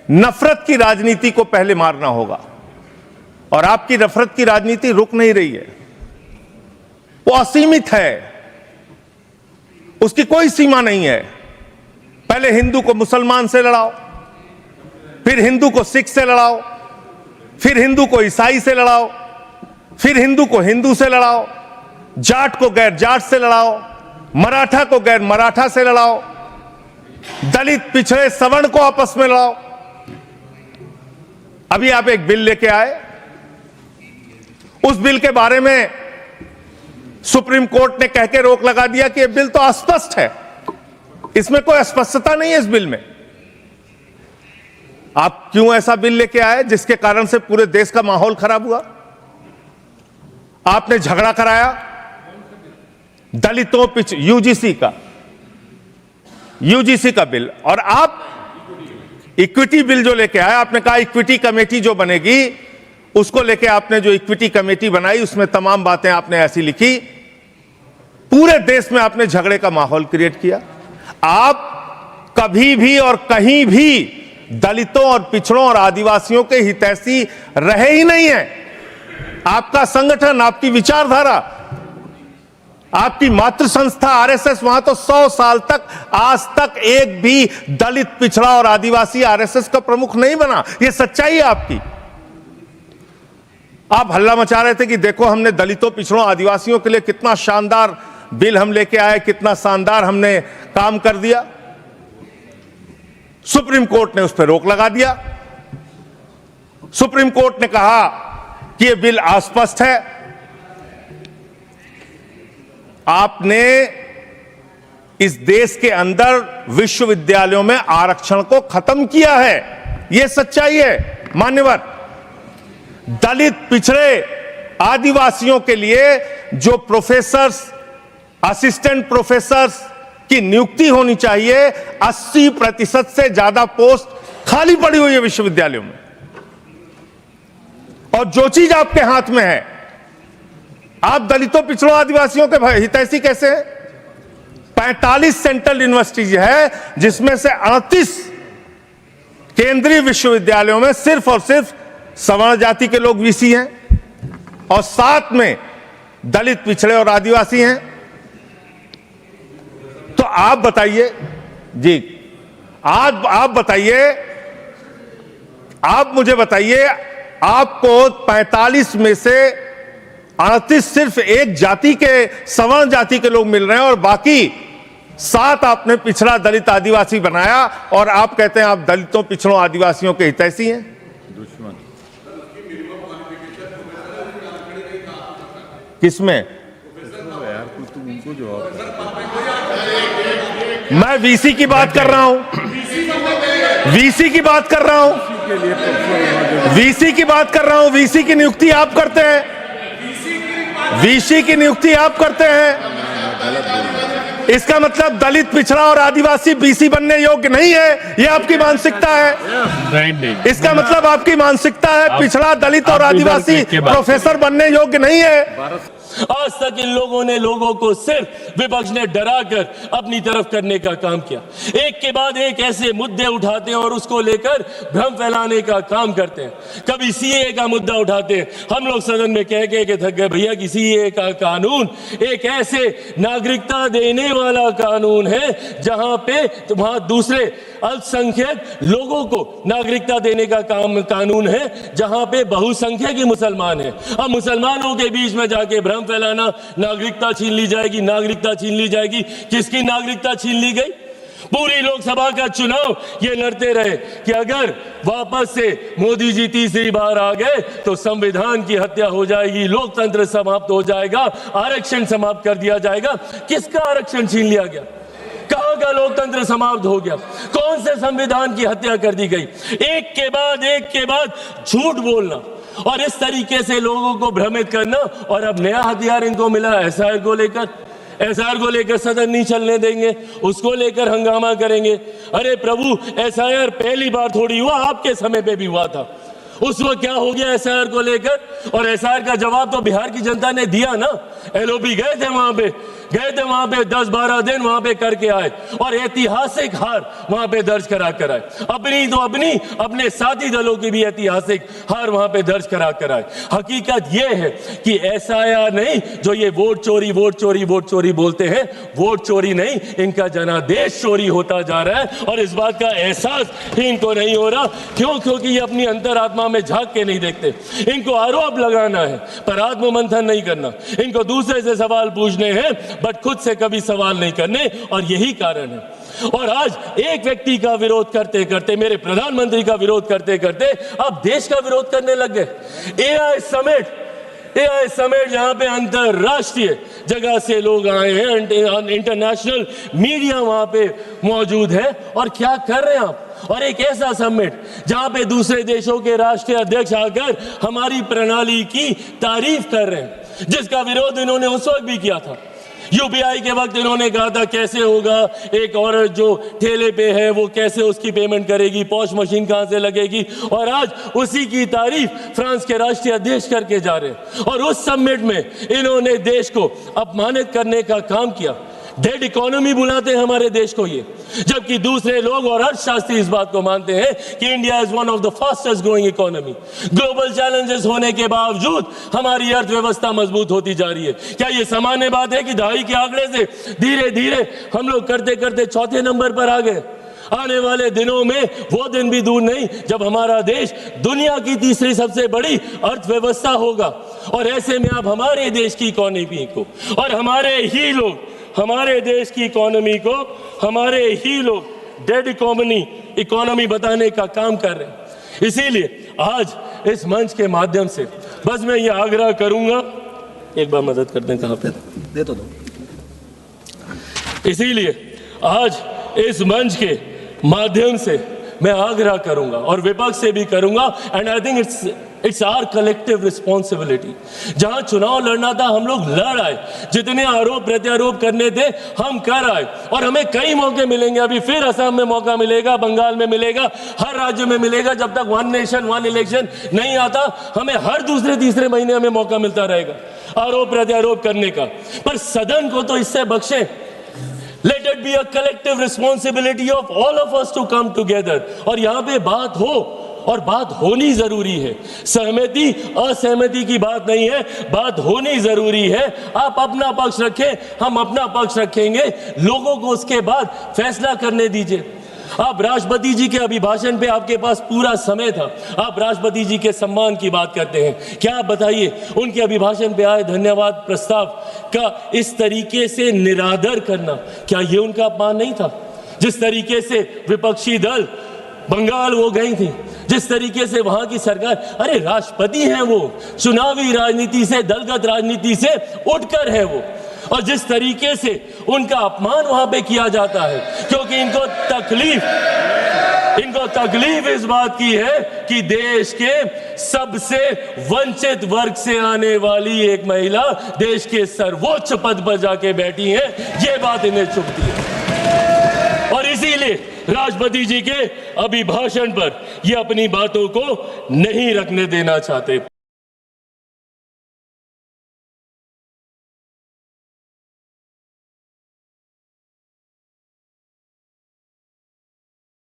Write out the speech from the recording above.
नफरत की राजनीति को पहले मारना होगा, और आपकी नफरत की राजनीति रुक नहीं रही है, वो असीमित है, उसकी कोई सीमा नहीं है। पहले हिंदू को मुसलमान से लड़ाओ, फिर हिंदू को सिख से लड़ाओ, फिर हिंदू को ईसाई से लड़ाओ, फिर हिंदू को हिंदू से लड़ाओ, जाट को गैर जाट से लड़ाओ, मराठा को गैर मराठा से लड़ाओ, दलित पिछड़े सवर्ण को आपस में लड़ाओ। अभी आप एक बिल लेके आए, उस बिल के बारे में सुप्रीम कोर्ट ने कह के रोक लगा दिया कि यह बिल तो अस्पष्ट है, इसमें कोई स्पष्टता नहीं है इस बिल में। आप क्यों ऐसा बिल लेके आए जिसके कारण से पूरे देश का माहौल खराब हुआ? आपने झगड़ा कराया दलितों यूजीसी का बिल, और आप इक्विटी बिल जो लेके आए, आपने कहा इक्विटी कमेटी जो बनेगी उसको लेके आपने जो इक्विटी कमेटी बनाई उसमें तमाम बातें आपने ऐसी लिखी, पूरे देश में आपने झगड़े का माहौल क्रिएट किया। आप कभी भी और कहीं भी दलितों और पिछड़ों और आदिवासियों के हितैषी रहे ही नहीं है। आपका संगठन, आपकी विचारधारा, आपकी मातृ संस्था आरएसएस, वहां तो 100 साल तक आज तक एक भी दलित, पिछड़ा और आदिवासी आरएसएस का प्रमुख नहीं बना। यह सच्चाई है आपकी। आप हल्ला मचा रहे थे कि देखो हमने दलितों, पिछड़ों, आदिवासियों के लिए कितना शानदार बिल हम लेके आए, कितना शानदार हमने काम कर दिया। सुप्रीम कोर्ट ने उस पर रोक लगा दिया। सुप्रीम कोर्ट ने कहा कि यह बिल अस्पष्ट है। आपने इस देश के अंदर विश्वविद्यालयों में आरक्षण को खत्म किया है, यह सच्चाई है मान्यवर। दलित, पिछड़े, आदिवासियों के लिए जो प्रोफेसर्स, असिस्टेंट प्रोफेसर्स की नियुक्ति होनी चाहिए, 80% से ज्यादा पोस्ट खाली पड़ी हुई है विश्वविद्यालयों में। और जो चीज आपके हाथ में है, आप दलितों, पिछड़ों, आदिवासियों के हितैषी कैसे हैं? 45 सेंट्रल यूनिवर्सिटीज है जिसमें से 38 केंद्रीय विश्वविद्यालयों में सिर्फ और सिर्फ सवर्ण जाति के लोग वीसी हैं, और 7 में दलित, पिछड़े और आदिवासी हैं। तो आप बताइए जी, आप बताइए, आप मुझे बताइए, आपको 45 में से 38 सिर्फ एक जाति के, सवर्ण जाति के लोग मिल रहे हैं, और बाकी 7 आपने पिछड़ा, दलित, आदिवासी बनाया, और आप कहते हैं आप दलितों, पिछड़ों, आदिवासियों के हितैषी हैं। दुश्मन किसमें? मैं वीसी की बात कर रहा हूं, वीसी की बात कर रहा हूं, वीसी की बात कर रहा हूं। वीसी की नियुक्ति आप करते हैं, वीसी की नियुक्ति आप करते हैं। इसका मतलब दलित, पिछड़ा और आदिवासी बीसी बनने योग्य नहीं है, यह आपकी मानसिकता है। इसका मतलब आपकी मानसिकता है पिछड़ा, दलित और आदिवासी प्रोफेसर बनने योग्य नहीं है। आज तक इन लोगों ने लोगों को सिर्फ विपक्ष ने डराकर अपनी तरफ करने का काम किया। एक के बाद एक ऐसे मुद्दे उठाते हैं और उसको लेकर भ्रम फैलाने का काम करते हैं। कभी सीएए का मुद्दा उठाते हैं, हम लोग सदन में कह के थक गए भैया कि सीएए का कानून एक ऐसे नागरिकता देने वाला कानून है जहां पे वहां दूसरे अल्पसंख्यक लोगों को नागरिकता देने का कानून है, जहां पे बहुसंख्यक ही मुसलमान है। अब मुसलमानों के बीच में जाके भ्रम फैलाना, नागरिकता छीन ली जाएगी, नागरिकता छीन ली जाएगी। किसकी नागरिकता छीन ली गई? पूरी लोकसभा का चुनाव ये लड़ते रहे कि अगर वापस से मोदी जी तीसरी बार आ गए तो संविधान की हत्या हो जाएगी, लोकतंत्र समाप्त हो जाएगा, आरक्षण समाप्त कर दिया जाएगा। किसका आरक्षण छीन लिया गया? कहां का लोकतंत्र समाप्त हो गया? कौन से संविधान की हत्या कर दी गई? एक के बाद झूठ बोलना और इस तरीके से लोगों को भ्रमित करना। और अब नया हथियार इनको मिला एसआईआर को लेकर। एसआईआर को लेकर सदन नहीं चलने देंगे, उसको लेकर हंगामा करेंगे। अरे प्रभु, एसआईआर पहली बार थोड़ी हुआ, आपके समय पे भी हुआ था। उस वक्त क्या हो गया एसआईआर को लेकर, और एसआईआर का जवाब तो बिहार की जनता ने दिया ना। एलओपी गए थे वहां पे 10-12 दिन वहां पे करके आए और ऐतिहासिक हार वहां पे दर्ज करा कर आए। अपने साथी दलों की भी ऐतिहासिक हार वहां पे दर्ज करा कर आए। हकीकत यह है कि एसआईआर नहीं, जो ये वोट चोरी बोलते हैं, वोट चोरी नहीं, इनका जनादेश चोरी होता जा रहा है और इस बात का एहसास ही इनको नहीं हो रहा। क्यों? क्योंकि ये अपनी अंतरात्मा में झांक के नहीं देखते। इनको आरोप लगाना है पर आत्ममंथन नहीं करना। इनको दूसरे से सवाल पूछने हैं बट खुद से कभी सवाल नहीं करने, और यही कारण है। और आज एक व्यक्ति का विरोध करते करते, मेरे प्रधानमंत्री का विरोध करते करते अब देश का विरोध करने लग गए। एआई समिट जहां पे अंतरराष्ट्रीय जगह से लोग आए हैं, इंटरनेशनल मीडिया वहां पे मौजूद है, और क्या कर रहे हैं आप? और एक ऐसा समिट जहां पे दूसरे देशों के राष्ट्रीय अध्यक्ष आकर हमारी प्रणाली की तारीफ कर रहे हैं, जिसका विरोध इन्होंने उस वक्त भी किया था। यूपीआई के वक्त इन्होंने कहा था कैसे होगा, एक औरत जो ठेले पे है वो कैसे उसकी पेमेंट करेगी, पॉश मशीन कहां से लगेगी, और आज उसी की तारीफ फ्रांस के राष्ट्रीय अध्यक्ष करके जा रहे हैं। और उस समिट में इन्होंने देश को अपमानित करने का काम किया। डेड इकोनॉमी बुलाते हैं हमारे देश को ये, जबकि दूसरे लोग और अर्थशास्त्री इस बात को मानते हैं कि India is one of the fastest growing economy. Global challenges होने के बावजूद हमारी अर्थव्यवस्था मजबूत होती जा रही है। क्या ये सामान्य बात है कि दहाई के आंकड़े से धीरे धीरे हम लोग करते करते चौथे नंबर पर आ गए? आने वाले दिनों में वो दिन भी दूर नहीं जब हमारा देश दुनिया की तीसरी सबसे बड़ी अर्थव्यवस्था होगा। और ऐसे में आप हमारे देश की इकोनॉमी को और हमारे देश की इकोनॉमी को हमारे ही लोग डेड इकोनॉमी बताने का काम कर रहे हैं। इसीलिए आज इस मंच के माध्यम से बस मैं ये आग्रह करूंगा, एक बार मदद कर दें, कहां पे दे तो दो। इसीलिए आज इस मंच के माध्यम से मैं आग्रह करूंगा और विपक्ष से भी करूंगा, and I think it's our collective responsibility. जहां चुनाव लड़ना था हम लोग लड़ आए, जितने आरोप प्रत्यारोप करने थे हम कर आए, और हमें कई मौके मिलेंगे। अभी फिर असम में मौका मिलेगा, बंगाल में मिलेगा, हर राज्य में मिलेगा। जब तक वन नेशन वन इलेक्शन नहीं आता, हमें हर दूसरे तीसरे महीने में मौका मिलता रहेगा आरोप प्रत्यारोप करने का। पर सदन को तो इससे बख्शे। Let it be a collective responsibility of all of us to come together। और यहाँ पे बात हो, और बात होनी जरूरी है। सहमति असहमति की बात नहीं है, बात होनी जरूरी है। आप अपना पक्ष रखें, हम अपना पक्ष रखेंगे, लोगों को उसके बाद फैसला करने दीजिए। आप राष्ट्रपति जी के अभिभाषण पे आपके पास पूरा समय था, आप राष्ट्रपति जी के सम्मान की बात करते हैं। क्या आप बताइए, उनके अभिभाषण पे आए धन्यवाद प्रस्ताव का इस तरीके से निरादर करना, क्या ये उनका अपमान नहीं था? जिस तरीके से विपक्षी दल बंगाल वो गई थी, जिस तरीके से वहां की सरकार, अरे राष्ट्रपति हैं वो, चुनावी राजनीति से, दलगत राजनीति से उठकर है वो, और जिस तरीके से उनका अपमान वहां पे किया जाता है, क्योंकि इनको तकलीफ इस बात की है कि देश के सबसे वंचित वर्ग से आने वाली एक महिला देश के सर्वोच्च पद पर जाके बैठी है, ये बात इन्हें चुभती है। और इसीलिए राष्ट्रपति जी के अभिभाषण पर ये अपनी बातों को नहीं रखने देना चाहते।